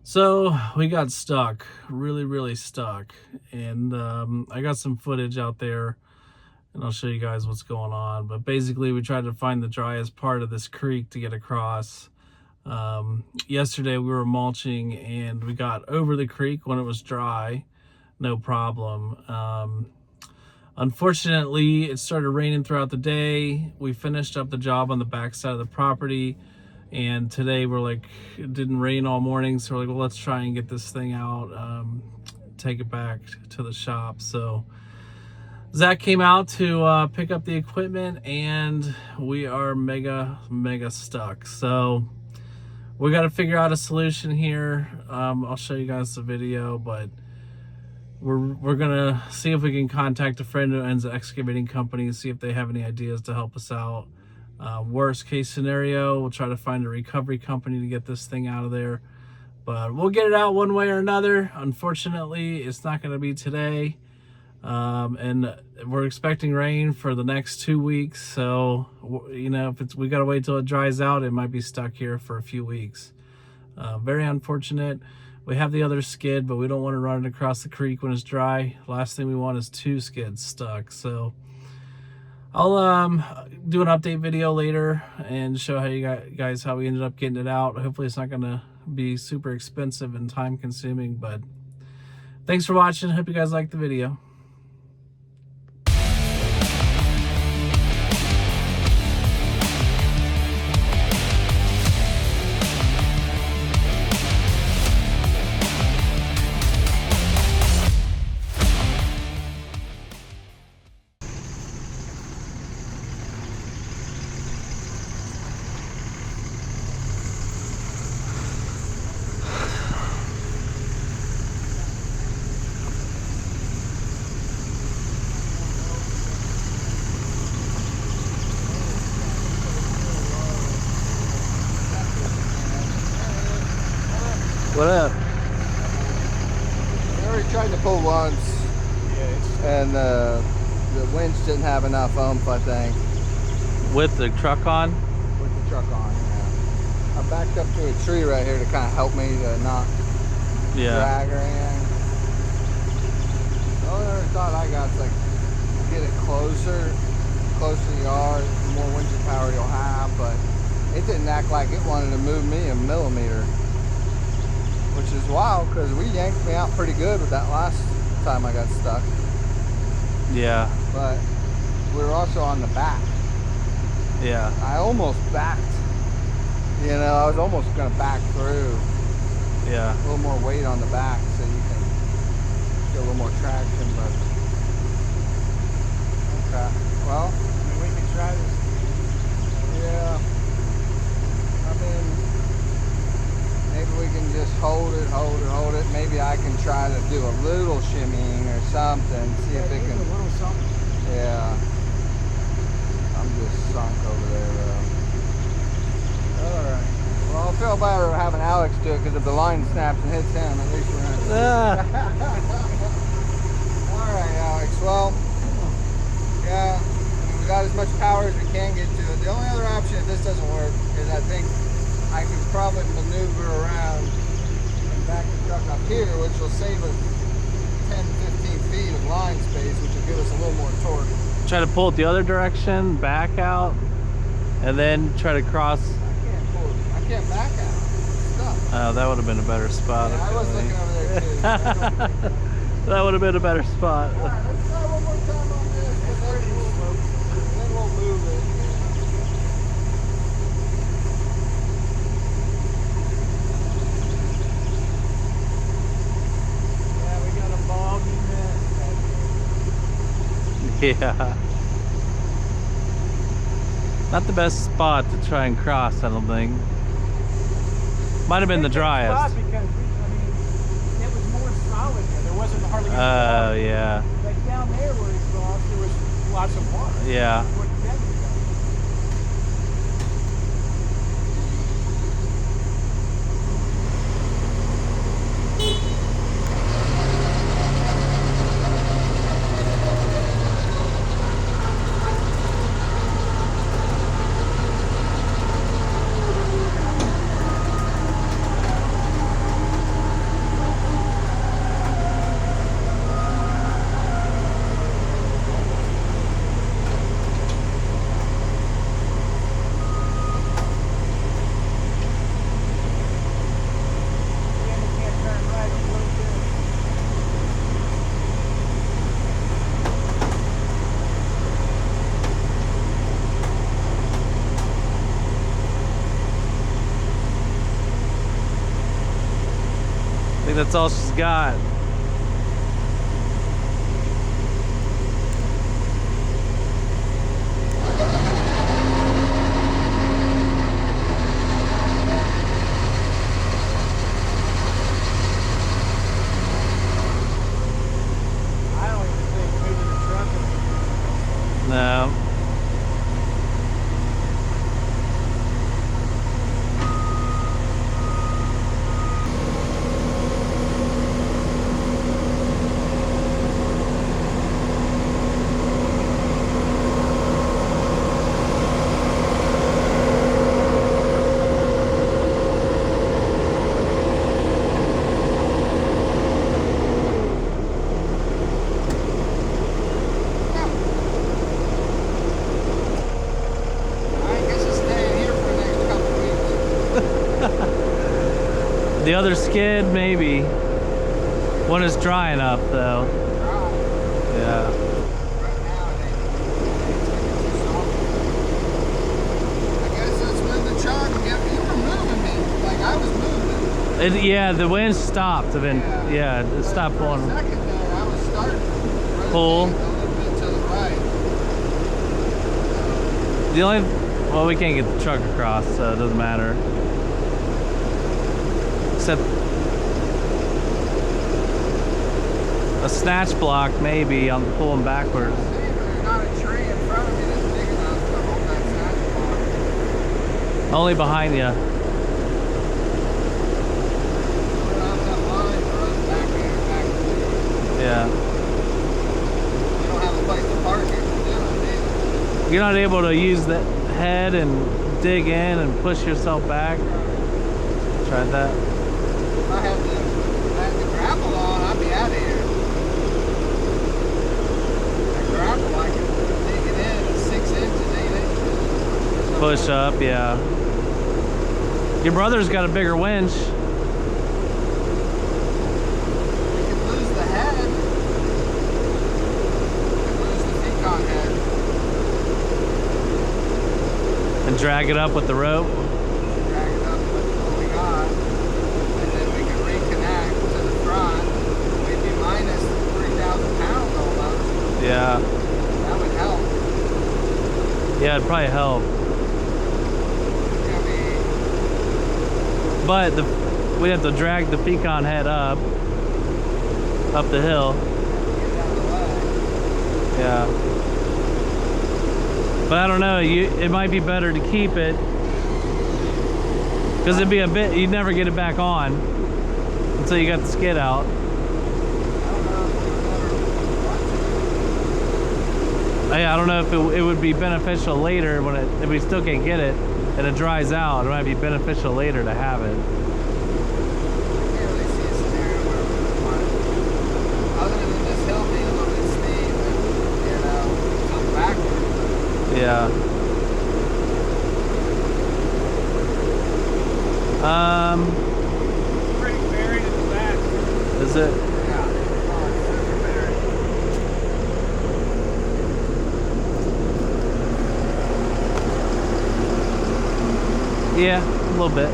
So we got stuck, really stuck, and I got some footage out there, and I'll show you guys what's going on. But basically, we tried to find the driest part of this creek to get across. Yesterday we were mulching, and we got over the creek when it was dry, no problem. Unfortunately, it started raining throughout the day. We finished up the job on the back side of the property. And today we're like, it didn't rain all morning, so we're like, well, let's try and get this thing out, take it back to the shop. So Zach came out to pick up the equipment, and we are mega stuck. So we got to figure out a solution here. I'll show you guys the video, but we're gonna see if we can contact a friend who owns an excavating company, see if they have any ideas to help us out. Worst case scenario, we'll try to find a recovery company to get this thing out of there, but we'll get it out one way or another. Unfortunately, it's not going to be today, and we're expecting rain for the next 2 weeks, so you know, if we got to wait till it dries out, it might be stuck here for a few weeks. Very unfortunate. We have the other skid, but we don't want to run it across the creek when it's dry. Last thing we want is 2 skids stuck. So I'll do an update video later and show how you guys how we ended up getting it out. Hopefully it's not going to be super expensive and time consuming, but thanks for watching. Hope you guys liked the video. What up? We already tried to pull once, and the winch didn't have enough oomph, I think. With the truck on? With the truck on, yeah. I backed up to a tree right here to kind of help me to not drag her in. The only other thought I got is like, get it closer to the yard, the more winching power you'll have, but it didn't act like it wanted to move me a millimeter. Which is wild, because we yanked me out pretty good with that last time I got stuck. Yeah. But we were also on the back. Yeah. I almost backed. You know, I was almost going to back through. Yeah. A little more weight on the back so you can get a little more traction, but... Okay. Well, I mean, we can try this. Yeah. I mean... Maybe we can just hold it. Maybe I can try to do a little shimmying or something. See if it can. A little something. Yeah. I'm just sunk over there, though. Alright. Well, I'll feel better having Alex do it, because if the line snaps and hits him, at least we're in it. Alright, Alex. Well, yeah. We got as much power as we can get to it. The only other option if this doesn't work is I think I can probably maneuver around and back the truck up here, which will save us 10-15 feet of line space, which will give us a little more torque. Try to pull it the other direction, back out, and then try to cross. I can't back out. It's stuck. Oh, that would have been a better spot. Yeah, I was looking over there too. That would have been a better spot. All right, let's try one more time on this, and then we'll move it. Yeah. Not the best spot to try and cross, I don't think. Might have been the driest. Because it was more solid there. There wasn't hardly any water. Oh, yeah. Like down there where it's crossed, there was lots of water. Yeah. think that's all she's got. No. The other skid, maybe. When it's dry enough, though. Yeah. I guess that's when the truck, you were moving me, like I was moving. Yeah, the wind stopped. Yeah, it stopped pulling. For a second there, I was starting to Pull. a little bit to the right. The only, well, we can't get the truck across, so it doesn't matter. Except a snatch block, maybe, on pulling backwards. There's not a tree in front of me that's big enough to hold that snatch block. Only behind you. Put out that line for us back there, back there. Yeah. You don't have a place to park it, do it. You're not able to use the head and dig in and push yourself back. Tried that. If I had the grapple on, I'd be out of here. That grapple, I can dig it in 6 inches, 8 inches. Push up, yeah. Your brother's got a bigger winch. You could lose the head. You could lose the pecan head. And drag it up with the rope. Drag it up with what we got. And then we can reconnect to the front. We'd be minus 3,000 pounds almost. Yeah. That would help. Yeah, it'd probably help. I mean, But we'd have to drag the pecan head up the hill. get out of the way. Yeah. But I don't know, it might be better to keep it. Because it'd be a bit, you'd never get it back on until you got the skid out. I don't know if it would be beneficial later when if we still can't get it and it dries out. It might be beneficial later to have it. I can't really see a scenario where we would want it. Other than this hill being a little bit steep and, you know, come backwards. Yeah. Pretty buried in the back. Is it? Yeah. Oh, it's super buried. Yeah, a little bit.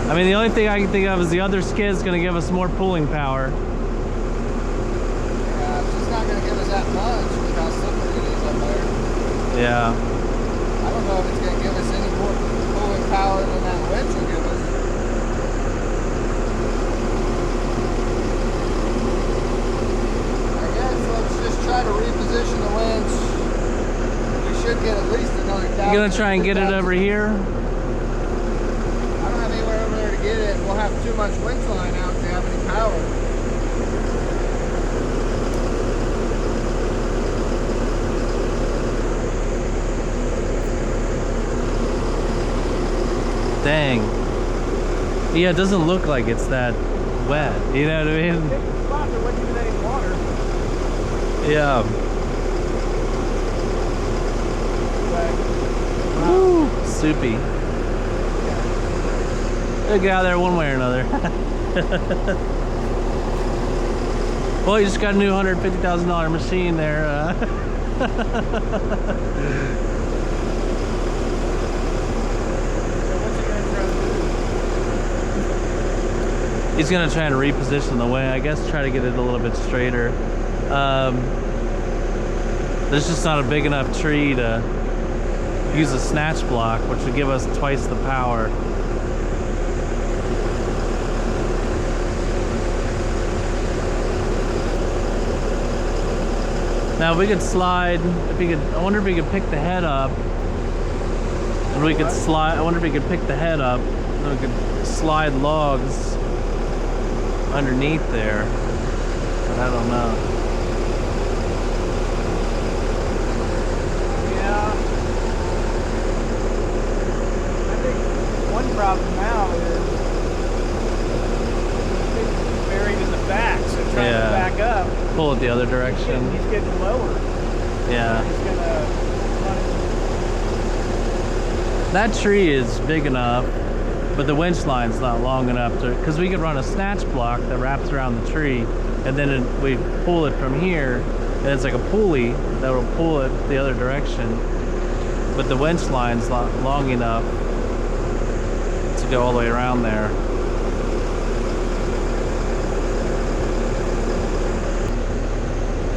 I mean, the only thing I can think of is the other skid's going to give us more pulling power. Yeah, it's just not going to give us that much with how slippery it is up there. Yeah. I don't know if it's going to give us any more pulling power than that winch will give us. I guess let's just try to reposition the winch. We should get at least another 1,000. You going to try and get it over here? I don't have anywhere over there to get it. We'll have too much winch line out to have any power. Dang. Yeah, it doesn't look like it's that wet. You know what I mean? Pick the spot, there wasn't even any water. Yeah. But, Woo, soupy. It'll get out of there one way or another. Well, you just got a new $150,000 machine there. So what's he gonna try to do? He's gonna try and reposition the way, I guess, try to get it a little bit straighter. There's just not a big enough tree to use a snatch block, which would give us twice the power. Now, if we could slide, if he could, I wonder if he could pick the head up. And we could slide, I wonder if he could pick the head up, and we could slide logs underneath there. But I don't know. Yeah. I think one problem now is it's buried in the back, so trying to back up. Pull it the other direction. He's getting lower. Yeah. He's gonna That tree is big enough, but the winch line's not long enough to, because we could run a snatch block that wraps around the tree, and then we pull it from here, and it's like a pulley that will pull it the other direction. But the winch line's not long enough to go all the way around there.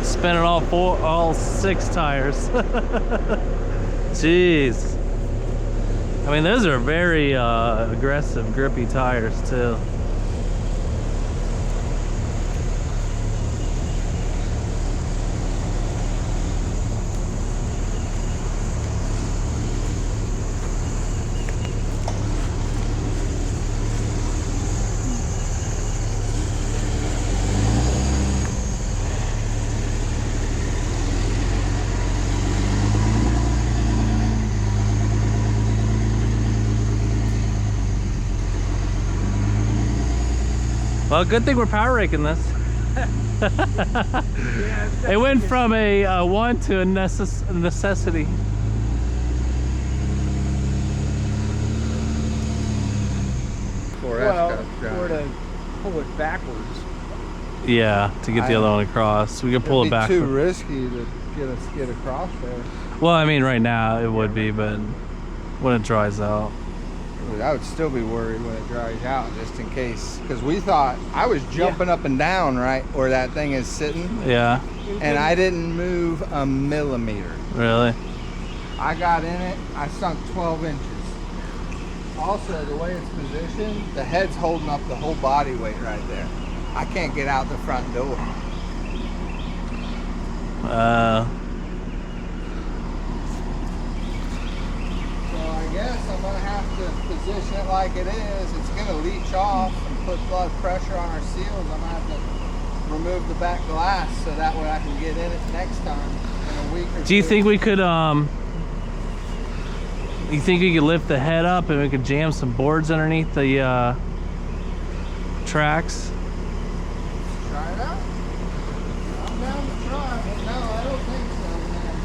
Spinning all 6 tires. Jeez. I mean, those are very aggressive, grippy tires too. Well, good thing we're power raking this. It went from a want to a necessity. or to pull it backwards. Yeah, to get the other one across. We could pull it back. It'd be too risky to get a skid across there. Well, I mean, right now it would be, but when it dries out. I would still be worried when it dries out, just in case. Because we thought, I was jumping up and down right where that thing is sitting. Yeah. And I didn't move a millimeter. Really? I got in it, I sunk 12 inches. Also, the way it's positioned, the head's holding up the whole body weight right there. I can't get out the front door. So I guess I'm gonna have to position it like it is. It's gonna leach off and put a lot of pressure on our seals. I'm gonna have to remove the back glass so that way I can get in it next time in a week or two. do you think we could, you think we could lift the head up and we could jam some boards underneath the tracks? Try it out. I'm down to try, but no, I don't think so, man.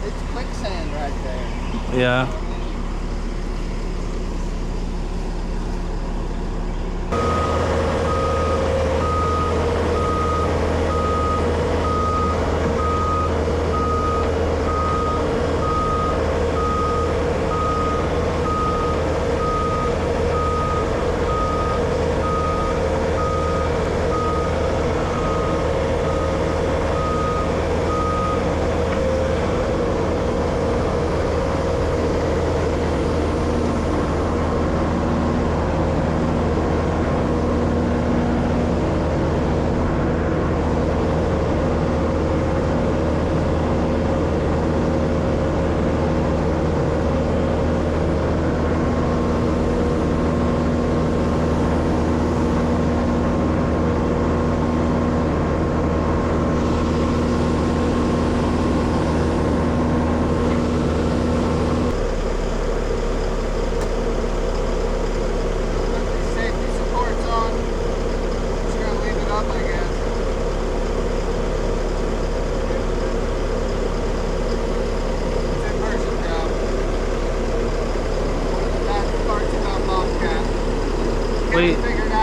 It's quicksand right there. Yeah.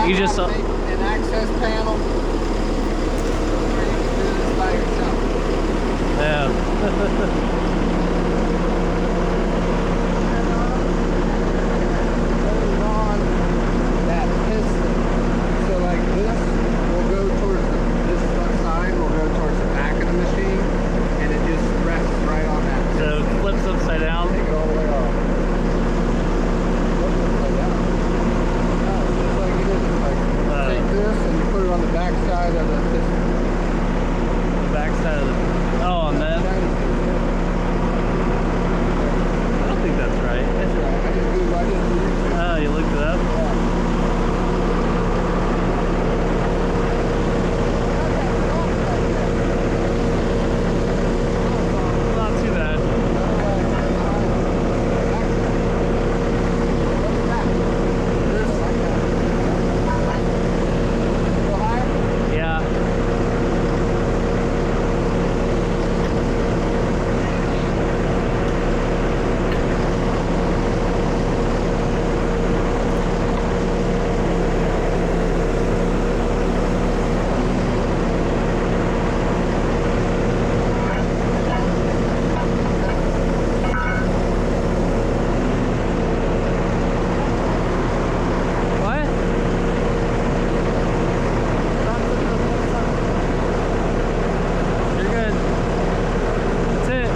You just an access panel. backside of the Backside of the. Oh, on that. I don't think that's right. That's right. I just Googled. I just YouTube. Oh, you looked it up? Not too bad. Yeah. What? You're good. That's it.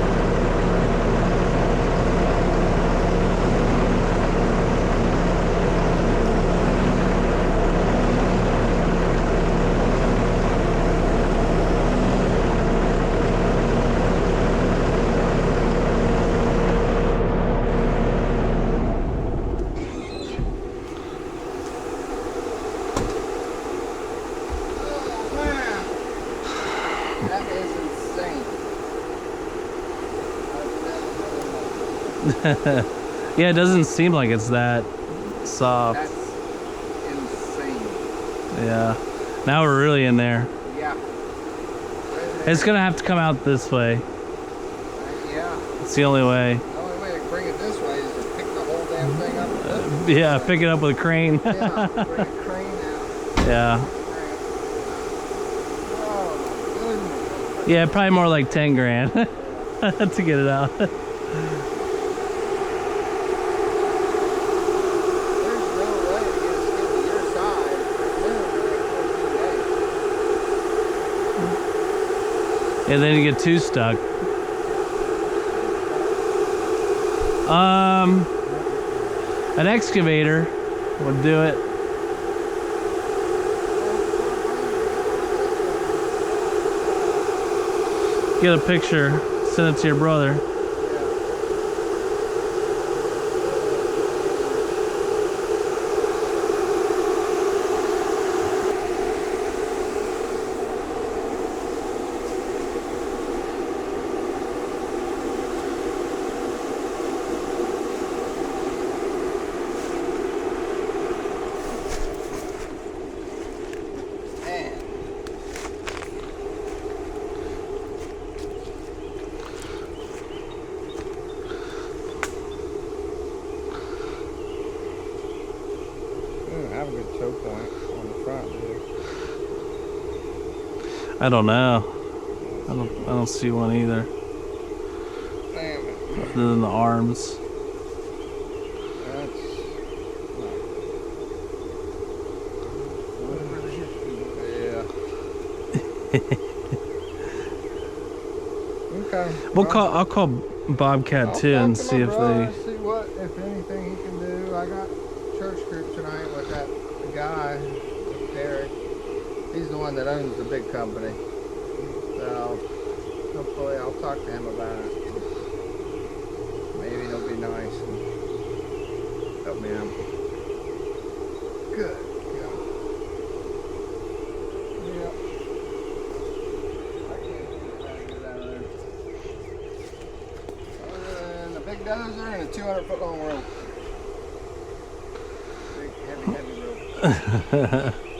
Man, that is insane. I've never done Yeah, it doesn't seem like it's that soft. that. That's insane. Yeah. Now we're really in there. Yeah. It's gonna have to come out this way. Yeah. It's the only way. The only way to bring it this way is to pick the whole damn thing up. Yeah, pick it up with a crane. Yeah, bring a crane out. Yeah. Oh my goodness. Yeah, probably more like 10 grand to get it out. There's no way to get a skid to your side for noon in like 14 days. And then you get two stuck. An excavator would do it. Get a picture, send it to your brother. Man. Have a good choke point on the front, dude. I don't know. I don't see one either. Damn it. Other than the arms. That's yeah. Okay. I'll call Bobcat too and see if they. See what, if anything, he can do. I got church group tonight with that guy, Derek. He's the one that owns the big company. So hopefully I'll talk to him about it. Maybe he'll be nice and help me out. Good. Yeah. Yep. I can't get out of there. Other than the big dozer and a 200-foot long rope. Big, heavy rope.